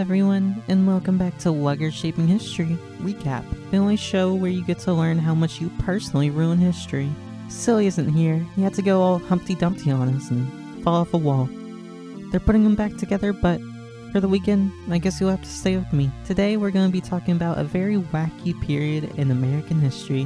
everyone, and welcome back to Wuggers Shaping History Recap, the only show where you get to learn how much you personally ruin history. Silly isn't here. He had to go all Humpty Dumpty on us and fall off a wall. They're putting them back together, but for the weekend, I guess you'll have to stay with me. Today we're going to be talking about a very wacky period in American history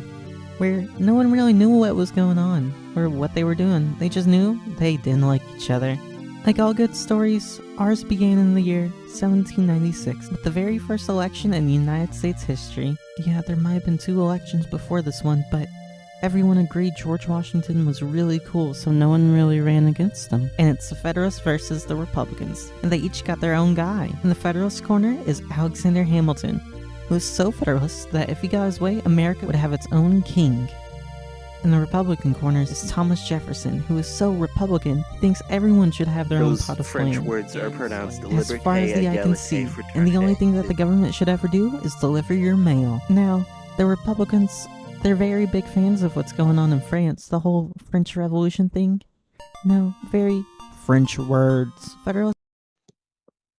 where no one really knew what was going on or what they were doing. They just knew they didn't like each other. Like all good stories, ours began in the year 1796 with the very first election in United States history. Yeah, there might have been 2 elections before this one, but everyone agreed George Washington was really cool, so no one really ran against him. And it's the Federalists versus the Republicans, and they each got their own guy. In the Federalist corner is Alexander Hamilton, who was so Federalist that if he got his way, America would have its own king. In the Republican corners is Thomas Jefferson, who is so Republican, he thinks everyone should have their own pot of French land. words are pronounced As far as the eye can see, and the only thing that the government should ever do is deliver your mail. Now, the Republicans, they're very big fans of what's going on in France, the whole French Revolution thing. No, very French words. Federalists.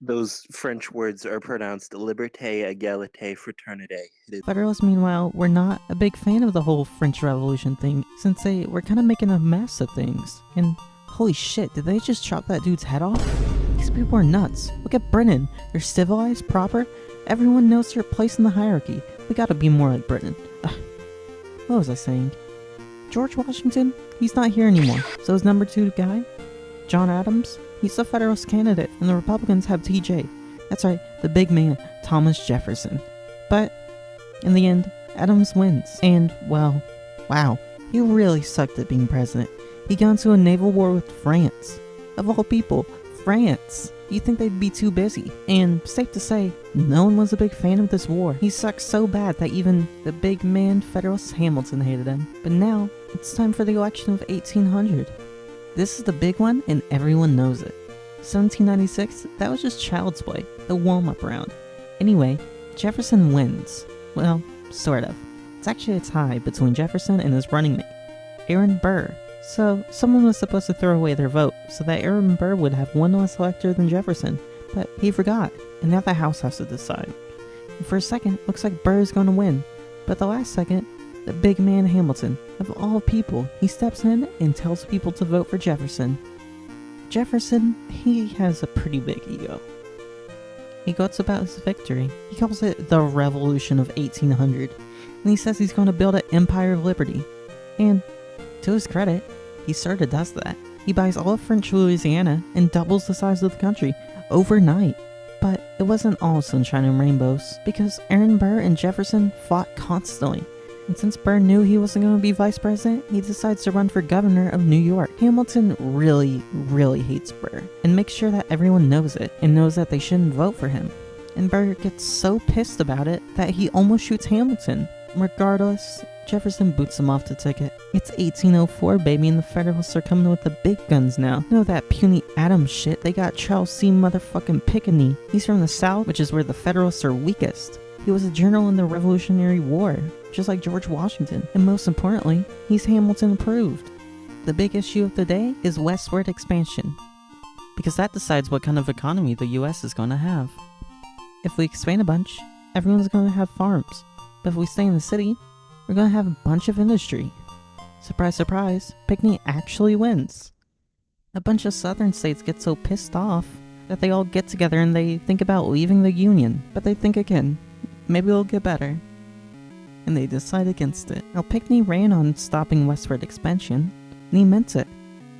Those French words are pronounced liberté, égalité, fraternité. Federalists, meanwhile, were not a big fan of the whole French Revolution thing, since they were kind of making a mess of things. And holy shit, did they just chop that dude's head off? These people are nuts. Look at Britain. They're civilized, proper. Everyone knows their place in the hierarchy. We gotta be more like Britain. What was I saying? George Washington? He's not here anymore. So his number 2 guy, John Adams, he's the Federalist candidate, and the Republicans have TJ. That's right, the big man, Thomas Jefferson. But in the end, Adams wins. And, well, wow, he really sucked at being president. He got into a naval war with France. Of all people, France. You'd think they'd be too busy. And safe to say, no one was a big fan of this war. He sucked so bad that even the big man Federalist Hamilton hated him. But now, it's time for the election of 1800. This is the big one, and everyone knows it. 1796, that was just child's play, the warm-up round. Anyway, Jefferson wins. Well, sort of. It's actually a tie between Jefferson and his running mate, Aaron Burr. So, someone was supposed to throw away their vote, so that Aaron Burr would have one less elector than Jefferson, but he forgot, and now the House has to decide. And for a second, looks like Burr is going to win, but the last second, the big man Hamilton, of all people, he steps in and tells people to vote for Jefferson. Jefferson, he has a pretty big ego. He goes about his victory. He calls it the Revolution of 1800, and he says he's going to build an Empire of Liberty. And, to his credit, he sort of does that. He buys all of French Louisiana and doubles the size of the country overnight. But it wasn't all sunshine and rainbows, because Aaron Burr and Jefferson fought constantly. And since Burr knew he wasn't going to be vice president, he decides to run for governor of New York. Hamilton really, really hates Burr, and makes sure that everyone knows it, and knows that they shouldn't vote for him. And Burr gets so pissed about it that he almost shoots Hamilton. Regardless, Jefferson boots him off the ticket. It's 1804, baby, and the Federalists are coming with the big guns now. No, that puny Adams shit. They got Charles C. motherfucking Pickney. He's from the South, which is where the Federalists are weakest. He was a general in the Revolutionary War, just like George Washington, and most importantly, he's Hamilton approved. The big issue of the day is westward expansion, because that decides what kind of economy the US is going to have. If we expand a bunch, everyone's going to have farms, but if we stay in the city, we're going to have a bunch of industry. Surprise, surprise, Pickney actually wins. A bunch of southern states get so pissed off that they all get together and they think about leaving the Union, but they think again. Maybe it'll get better. And they decide against it. Now, Pickney ran on stopping westward expansion, and he meant it.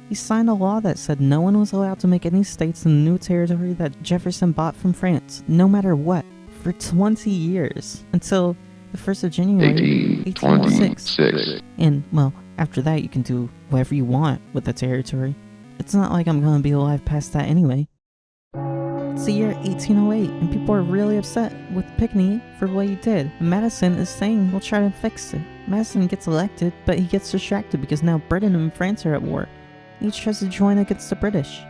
He signed a law that said no one was allowed to make any states in the new territory that Jefferson bought from France, no matter what, for 20 years, until the 1st of January, 1826. And, well, after that you can do whatever you want with the territory. It's not like I'm gonna be alive past that anyway. It's the year 1808, and people are really upset with Pickney for what he did. Madison is saying we'll try to fix it. Madison gets elected, but he gets distracted because now Britain and France are at war. Each tries to join against the British.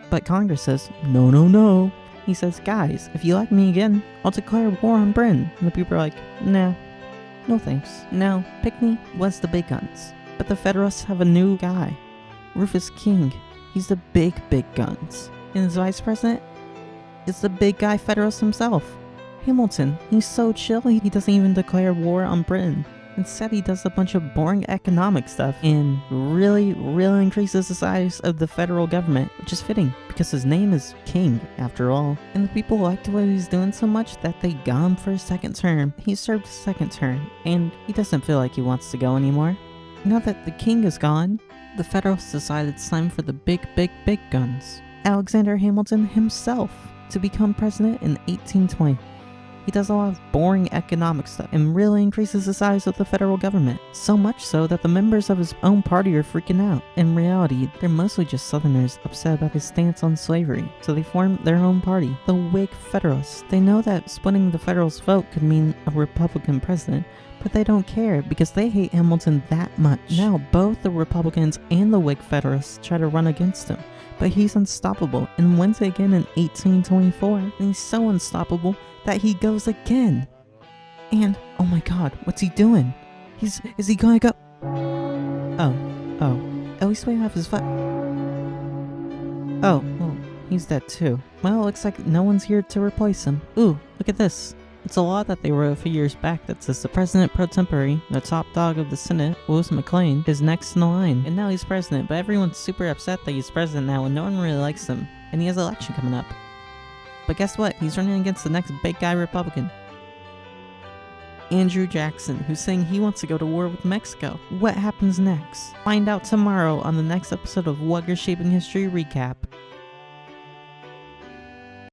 But Congress says, no, no, no. He says, guys, if you elect me again, I'll declare war on Britain. And the people are like, nah, no thanks. Now, Pickney was the big guns, but the Federalists have a new guy, Rufus King. He's the big guns. And his vice president is the big guy Federalist himself. Hamilton, he's so chill he doesn't even declare war on Britain. Instead, he does a bunch of boring economic stuff and really increases the size of the federal government, which is fitting because his name is King, after all. And the people liked what he's doing so much that they got him for a second term. He served his second term, and he doesn't feel like he wants to go anymore. Now that the king is gone, the Federalists decided it's time for the big guns. Alexander Hamilton himself to become president in 1820. He does a lot of boring economic stuff and really increases the size of the federal government. So much so that the members of his own party are freaking out. In reality, they're mostly just Southerners upset about his stance on slavery, so they form their own party, the Whig Federalists. They know that splitting the Federalist vote could mean a Republican president, but they don't care because they hate Hamilton that much. Now both the Republicans and the Whig Federalists try to run against him, but he's unstoppable and wins again in 1824, and he's so unstoppable that he goes again. And, oh my god, what's he doing? Is he gonna go? Oh, at least we have his oh, well, he's dead too. Well, it looks like no one's here to replace him. Ooh, look at this. It's a law that they wrote a few years back that says the president pro tempore, the top dog of the Senate, Lewis McLean, is next in the line. And now he's president, but everyone's super upset that he's president now and no one really likes him. And he has an election coming up. But guess what? He's running against the next big guy Republican, Andrew Jackson, who's saying he wants to go to war with Mexico. What happens next? Find out tomorrow on the next episode of Wuggers Shaping History Recap.